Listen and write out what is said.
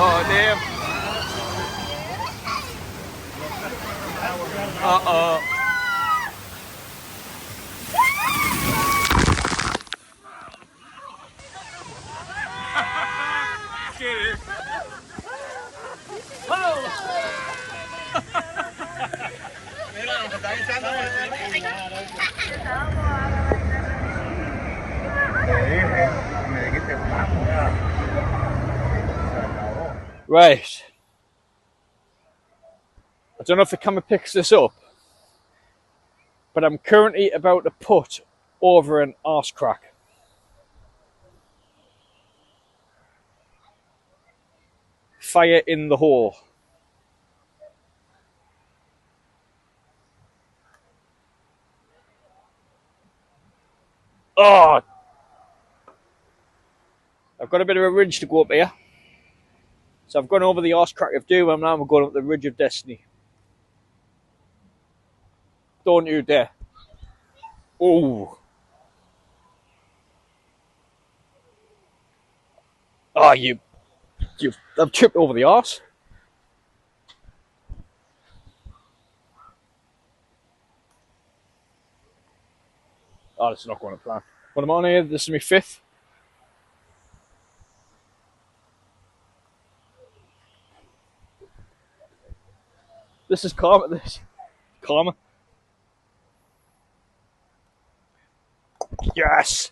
Oh, damn. Uh-oh. Right. I don't know if the camera picks this up, but I'm currently about to put over an arse crack. Fire in the hole. Oh! I've got a bit of a ridge to go up here. So I've gone over the arse crack of doom, and now I'm going up the ridge of destiny. Don't you dare. Oh. Oh, I've tripped over the arse. Oh, this is not going to plan. What am I on here? This is my 5th. This is calm at this. Calmer. Yes!